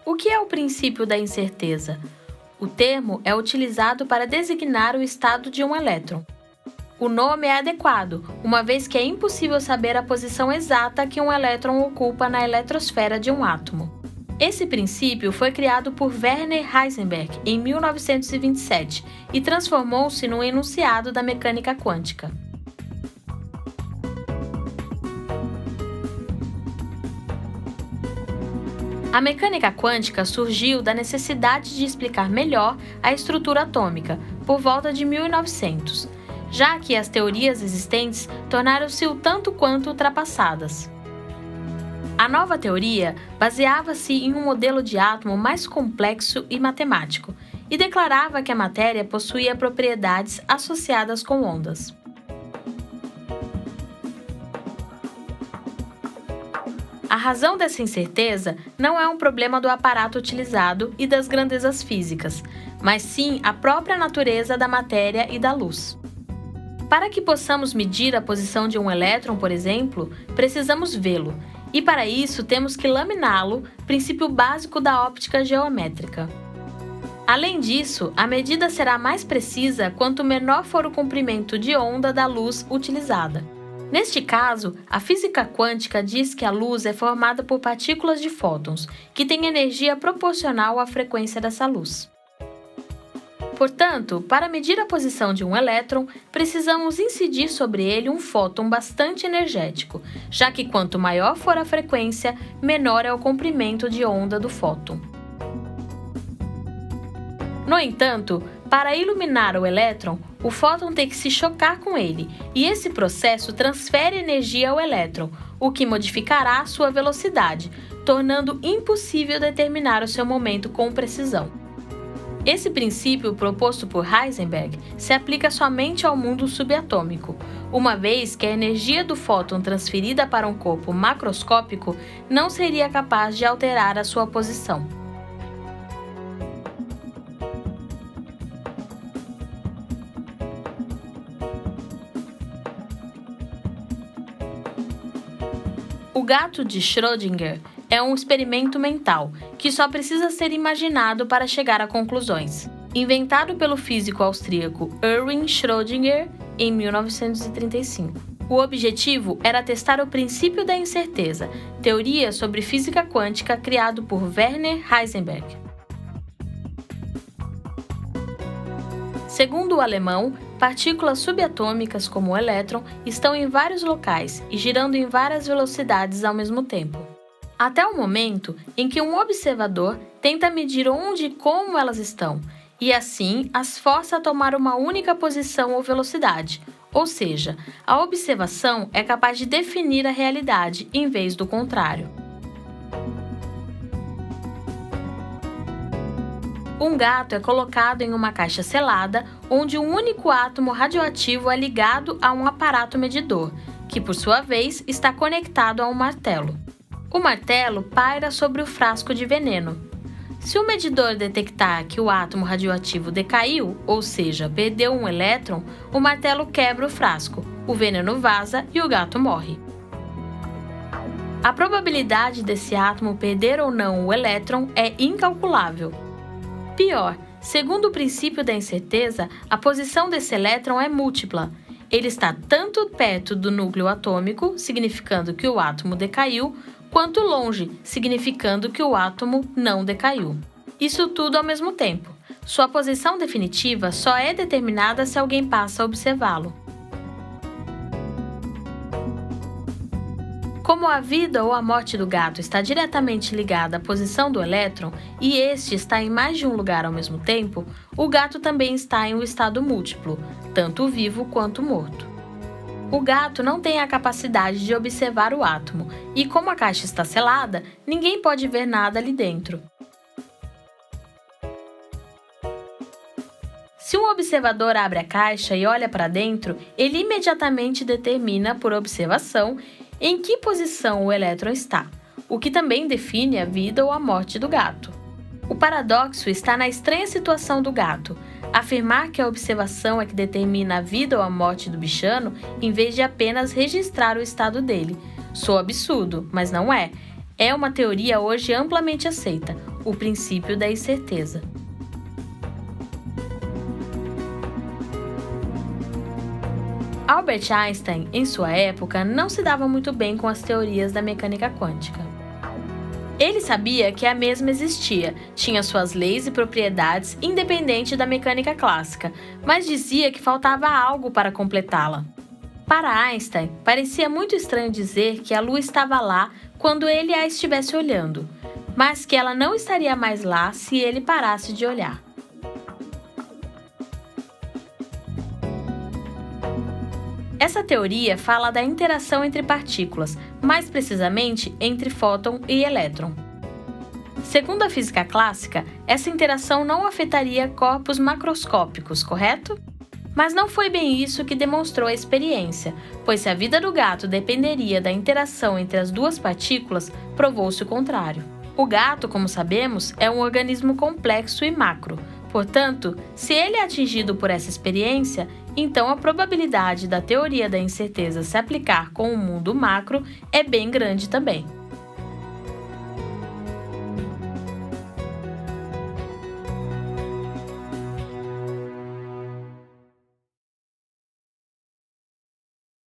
O que é o princípio da incerteza? O termo é utilizado para designar o estado de um elétron. O nome é adequado, uma vez que é impossível saber a posição exata que um elétron ocupa na eletrosfera de um átomo. Esse princípio foi criado por Werner Heisenberg em 1927 e transformou-se num enunciado da mecânica quântica. A mecânica quântica surgiu da necessidade de explicar melhor a estrutura atômica, por volta de 1900, já que as teorias existentes tornaram-se o tanto quanto ultrapassadas. A nova teoria baseava-se em um modelo de átomo mais complexo e matemático, e declarava que a matéria possuía propriedades associadas com ondas. A razão dessa incerteza não é um problema do aparato utilizado e das grandezas físicas, mas sim a própria natureza da matéria e da luz. Para que possamos medir a posição de um elétron, por exemplo, precisamos vê-lo, e para isso temos que laminá-lo, princípio básico da óptica geométrica. Além disso, a medida será mais precisa quanto menor for o comprimento de onda da luz utilizada. Neste caso, a física quântica diz que a luz é formada por partículas de fótons, que têm energia proporcional à frequência dessa luz. Portanto, para medir a posição de um elétron, precisamos incidir sobre ele um fóton bastante energético, já que quanto maior for a frequência, menor é o comprimento de onda do fóton. No entanto, para iluminar o elétron, o fóton tem que se chocar com ele, e esse processo transfere energia ao elétron, o que modificará sua velocidade, tornando impossível determinar o seu momento com precisão. Esse princípio proposto por Heisenberg se aplica somente ao mundo subatômico, uma vez que a energia do fóton transferida para um corpo macroscópico não seria capaz de alterar a sua posição. O gato de Schrödinger é um experimento mental que só precisa ser imaginado para chegar a conclusões. Inventado pelo físico austríaco Erwin Schrödinger em 1935. O objetivo era testar o princípio da incerteza, teoria sobre física quântica criado por Werner Heisenberg. Segundo o alemão, partículas subatômicas como o elétron estão em vários locais e girando em várias velocidades ao mesmo tempo. Até o momento em que um observador tenta medir onde e como elas estão, e assim as força a tomar uma única posição ou velocidade, ou seja, a observação é capaz de definir a realidade em vez do contrário. Um gato é colocado em uma caixa selada, onde um único átomo radioativo é ligado a um aparato medidor, que por sua vez está conectado a um martelo. O martelo paira sobre o frasco de veneno. Se o medidor detectar que o átomo radioativo decaiu, ou seja, perdeu um elétron, o martelo quebra o frasco, o veneno vaza e o gato morre. A probabilidade desse átomo perder ou não o elétron é incalculável. Pior, segundo o princípio da incerteza, a posição desse elétron é múltipla. Ele está tanto perto do núcleo atômico, significando que o átomo decaiu, quanto longe, significando que o átomo não decaiu. Isso tudo ao mesmo tempo. Sua posição definitiva só é determinada se alguém passa a observá-lo. Como a vida ou a morte do gato está diretamente ligada à posição do elétron e este está em mais de um lugar ao mesmo tempo, o gato também está em um estado múltiplo, tanto vivo quanto morto. O gato não tem a capacidade de observar o átomo, e como a caixa está selada, ninguém pode ver nada ali dentro. Se um observador abre a caixa e olha para dentro, ele imediatamente determina, por observação, em que posição o elétron está, o que também define a vida ou a morte do gato. O paradoxo está na estranha situação do gato. Afirmar que a observação é que determina a vida ou a morte do bichano, em vez de apenas registrar o estado dele. Soa absurdo, mas não é. É uma teoria hoje amplamente aceita. o princípio da incerteza. Albert Einstein, em sua época, não se dava muito bem com as teorias da mecânica quântica. Ele sabia que a mesma existia, tinha suas leis e propriedades independente da mecânica clássica, mas dizia que faltava algo para completá-la. Para Einstein, parecia muito estranho dizer que a Lua estava lá quando ele a estivesse olhando, mas que ela não estaria mais lá se ele parasse de olhar. Essa teoria fala da interação entre partículas, mais precisamente entre fóton e elétron. Segundo a física clássica, essa interação não afetaria corpos macroscópicos, correto? Mas não foi bem isso que demonstrou a experiência, pois se a vida do gato dependeria da interação entre as duas partículas, provou-se o contrário. O gato, como sabemos, é um organismo complexo e macro. Portanto, se ele é atingido por essa experiência, então a probabilidade da teoria da incerteza se aplicar com o mundo macro é bem grande também.